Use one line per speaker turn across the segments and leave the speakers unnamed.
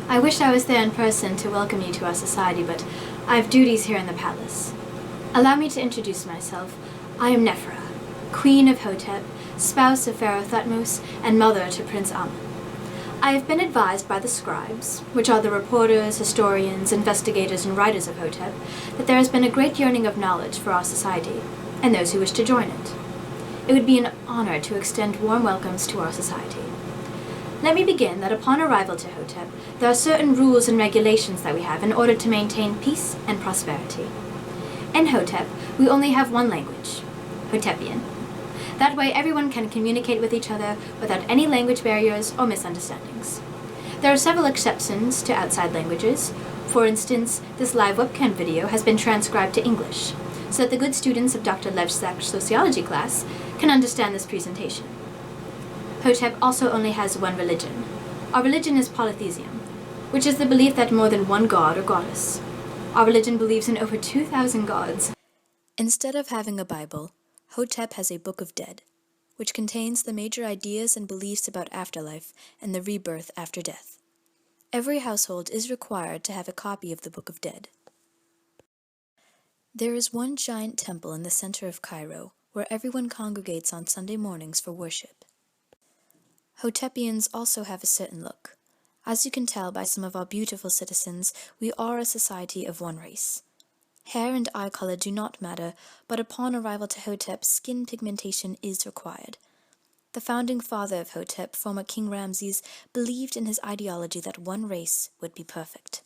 I wish I was there in person to welcome you to our society, but I have duties here in the palace. Allow me to introduce myself. I am Nefara, Queen of Hotep, spouse of Pharaoh Thutmose, and mother to Prince Amun. I have been advised by the scribes, which are the reporters, historians, investigators, and writers of Hotep, that there has been a great yearning of knowledge for our society, and those who wish to join it. It would be an honor to extend warm welcomes to our society. Let me begin that upon arrival to Hotep, there are certain rules and regulations that we have in order to maintain peace and prosperity. In Hotep, we only have one language, Hotepian. That way everyone can communicate with each other without any language barriers or misunderstandings. There are several exceptions to outside languages. For instance, this live webcam video has been transcribed to English, so that the good students of Dr. Levsak's sociology class can understand this presentation. Hotep also only has one religion. Our religion is polytheism, which is the belief that more than one god or goddess. Our religion believes in over 2,000 gods.
Instead of having a Bible, Hotep has a Book of Dead, which contains the major ideas and beliefs about afterlife and the rebirth after death. Every household is required to have a copy of the Book of Dead. There is one giant temple in the center of Cairo, where everyone congregates on Sunday mornings for worship. Hotepians also have a certain look. As you can tell by some of our beautiful citizens, we are a society of one race. Hair and eye color do not matter, but upon arrival to Hotep, skin pigmentation is required. The founding father of Hotep, former King Ramses, believed in his ideology that one race would be perfect.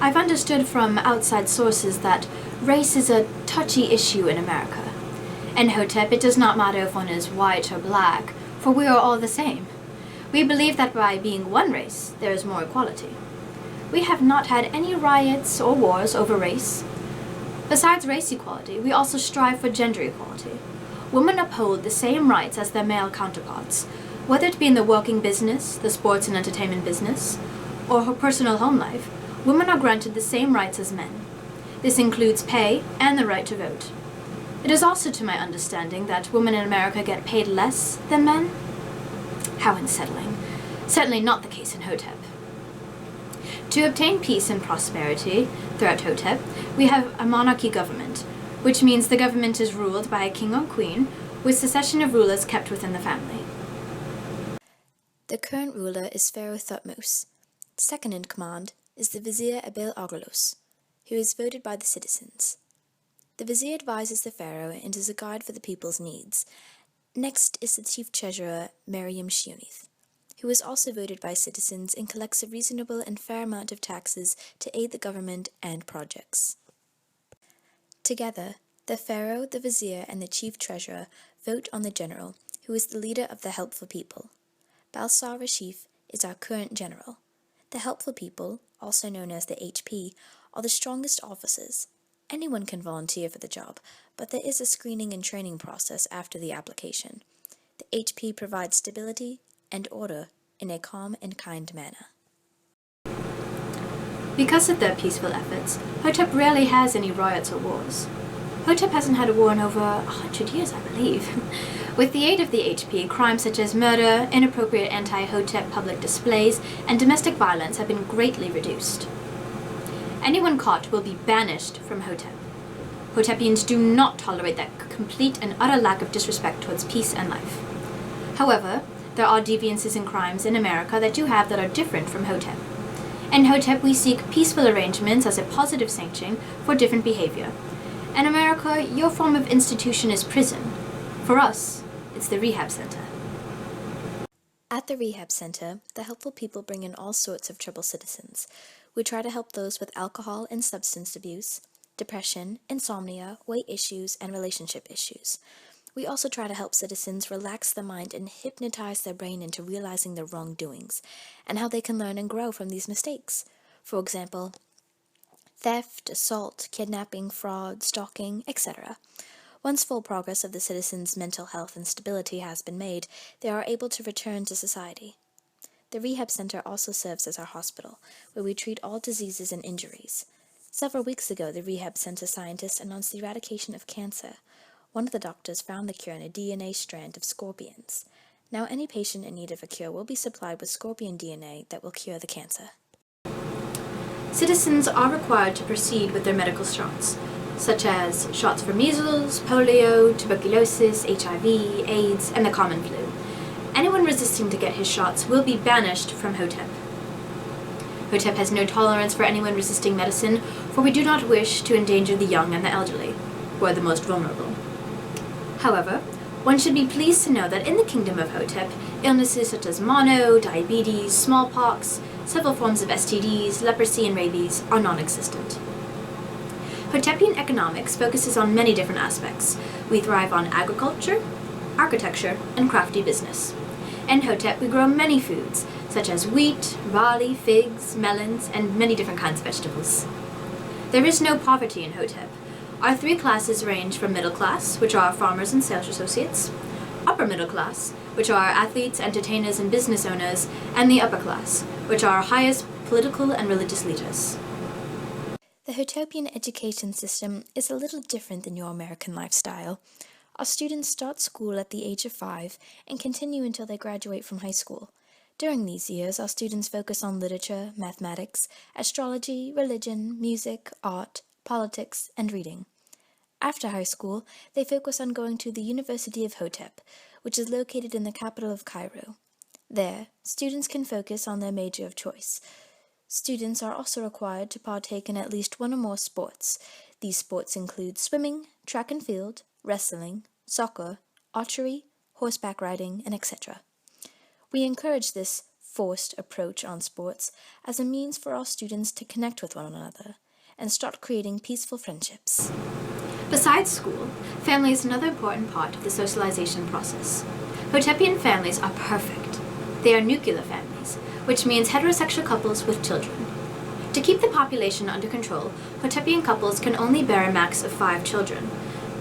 I've understood from outside sources that race is a touchy issue in America. In Hotep, it does not matter if one is white or black, for we are all the same. We believe that by being one race, there is more equality. We have not had any riots or wars over race. Besides race equality, we also strive for gender equality. Women uphold the same rights as their male counterparts, whether it be in the working business, the sports and entertainment business, or her personal home life. Women are granted the same rights as men. This includes pay and the right to vote. It is also to my understanding that women in America get paid less than men. How unsettling. Certainly not the case in Hotep. To obtain peace and prosperity throughout Hotep, we have a monarchy government, which means the government is ruled by a king or queen, with succession of rulers kept within the family.
The current ruler is Pharaoh Thutmose. Second in command is the Vizier Abel Argolos, who is voted by the citizens. The Vizier advises the Pharaoh and is a guide for the people's needs. Next is the Chief Treasurer, Mariam Shionith, who is also voted by citizens and collects a reasonable and fair amount of taxes to aid the government and projects. Together, the Pharaoh, the Vizier, and the Chief Treasurer vote on the general, who is the leader of the Helpful People. Balsar Rashif is our current general. The Helpful People, also known as the HP, are the strongest officers. Anyone can volunteer for the job, but there is a screening and training process after the application. The HP provides stability and order in a calm and kind manner.
Because of their peaceful efforts, Hotep rarely has any riots or wars. Hotep hasn't had a war in over 100 years, I believe. With the aid of the HP, crimes such as murder, inappropriate anti-Hotep public displays, and domestic violence have been greatly reduced. Anyone caught will be banished from Hotep. Hotepians do not tolerate that complete and utter lack of disrespect towards peace and life. However, there are deviances and crimes in America that are different from Hotep. In Hotep, we seek peaceful arrangements as a positive sanction for different behavior. In America, your form of institution is prison. For us, it's the rehab center.
At the rehab center, the Helpful People bring in all sorts of troubled citizens. We try to help those with alcohol and substance abuse, depression, insomnia, weight issues, and relationship issues. We also try to help citizens relax their mind and hypnotize their brain into realizing their wrongdoings, and how they can learn and grow from these mistakes. For example, theft, assault, kidnapping, fraud, stalking, etc. Once full progress of the citizens' mental health and stability has been made, they are able to return to society. The rehab center also serves as our hospital, where we treat all diseases and injuries. Several weeks ago, the rehab center scientists announced the eradication of cancer. One of the doctors found the cure in a DNA strand of scorpions. Now any patient in need of a cure will be supplied with scorpion DNA that will cure the cancer.
citizens are required to proceed with their medical shots, such as shots for measles, polio, tuberculosis, HIV, AIDS, and the common flu. Anyone resisting to get his shots will be banished from Hotep. Hotep has no tolerance for anyone resisting medicine, for we do not wish to endanger the young and the elderly, who are the most vulnerable. However, one should be pleased to know that in the kingdom of Hotep, illnesses such as mono, diabetes, smallpox, several forms of STDs, leprosy, and rabies are non-existent. Hotepian economics focuses on many different aspects. We thrive on agriculture, architecture, and crafty business. In Hotep, we grow many foods, such as wheat, barley, figs, melons, and many different kinds of vegetables. There is no poverty in Hotep. Our three classes range from middle class, which are farmers and sales associates, upper middle class, which are athletes, entertainers, and business owners, and the upper class, which are our highest political and religious leaders.
The Hotepian education system is a little different than your American lifestyle. Our students start school at the age of 5 and continue until they graduate from high school. During these years, our students focus on literature, mathematics, astrology, religion, music, art, politics, and reading. After high school, they focus on going to the University of Hotep, which is located in the capital of Cairo. There, students can focus on their major of choice. Students are also required to partake in at least one or more sports. These sports include swimming, track and field, wrestling, soccer, archery, horseback riding, and etc. We encourage this forced approach on sports as a means for our students to connect with one another and start creating peaceful friendships.
Besides school, family is another important part of the socialization process. Hotepian families are perfect. They are nuclear families, which means heterosexual couples with children. To keep the population under control, Hotepian couples can only bear a max of 5 children.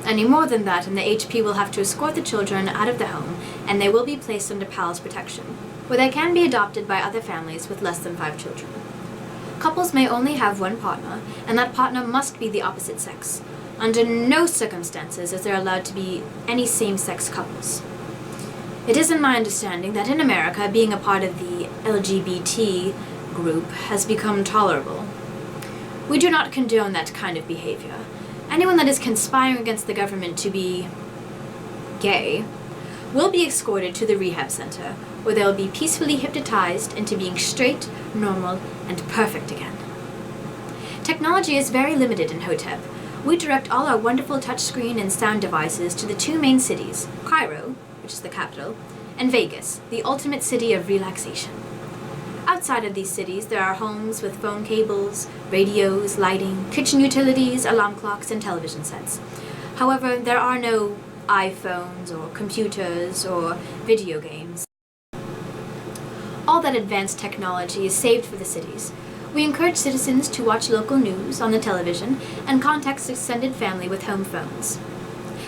Any more than that, and the HP will have to escort the children out of the home, and they will be placed under palace protection, where they can be adopted by other families with less than 5 children. Couples may only have one partner, and that partner must be the opposite sex. Under no circumstances is there allowed to be any same-sex couples. It is in my understanding that in America, being a part of the LGBT group has become tolerable. We do not condone that kind of behavior. Anyone that is conspiring against the government to be gay will be escorted to the rehab center, where they will be peacefully hypnotized into being straight, normal, and perfect again. Technology is very limited in Hotep. We direct all our wonderful touchscreen and sound devices to the 2 main cities, Cairo, which is the capital, and Vegas, the ultimate city of relaxation. Outside of these cities, there are homes with phone cables, radios, lighting, kitchen utilities, alarm clocks, and television sets. However, there are no iPhones or computers or video games. All that advanced technology is saved for the cities. We encourage citizens to watch local news on the television and contact extended family with home phones.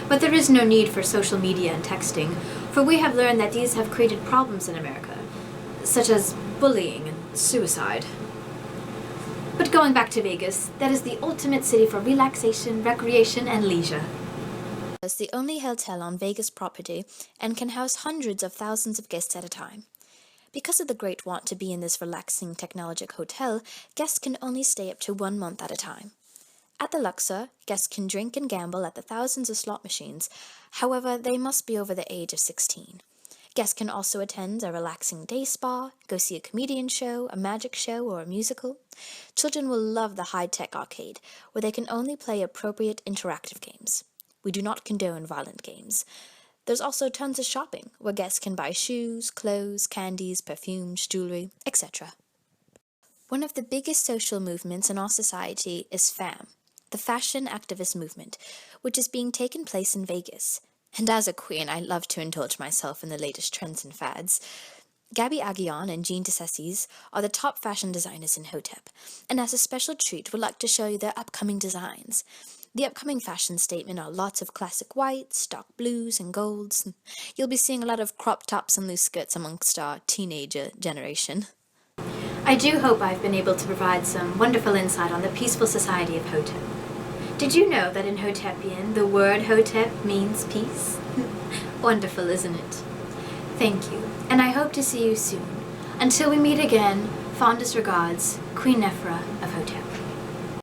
But there is no need for social media and texting, for we have learned that these have created problems in America, such as bullying and suicide. But going back to Vegas, that is the ultimate city for relaxation, recreation, and leisure.
It's the only hotel on Vegas property and can house hundreds of thousands of guests at a time. Because of the great want to be in this relaxing technologic hotel, guests can only stay up to 1 month at a time. At the Luxor, guests can drink and gamble at the thousands of slot machines. However, they must be over the age of 16. Guests can also attend a relaxing day spa, go see a comedian show, a magic show, or a musical. Children will love the high-tech arcade, where they can only play appropriate interactive games. We do not condone violent games. There's also tons of shopping, where guests can buy shoes, clothes, candies, perfumes, jewelry, etc. One of the biggest social movements in our society is FAM, the Fashion Activist Movement, which is being taken place in Vegas. And as a queen, I love to indulge myself in the latest trends and fads. Gabby Aguillon and Jean DeCessis are the top fashion designers in Hotep, and as a special treat, would like to show you their upcoming designs. The upcoming fashion statement are lots of classic whites, dark blues, and golds. You'll be seeing a lot of crop tops and loose skirts amongst our teenager generation.
I do hope I've been able to provide some wonderful insight on the peaceful society of Hotep. Did you know that in Hotepian, the word Hotep means peace? Wonderful, isn't it? Thank you, and I hope to see you soon. Until we meet again, Fondest regards, Queen Nefara of Hotep.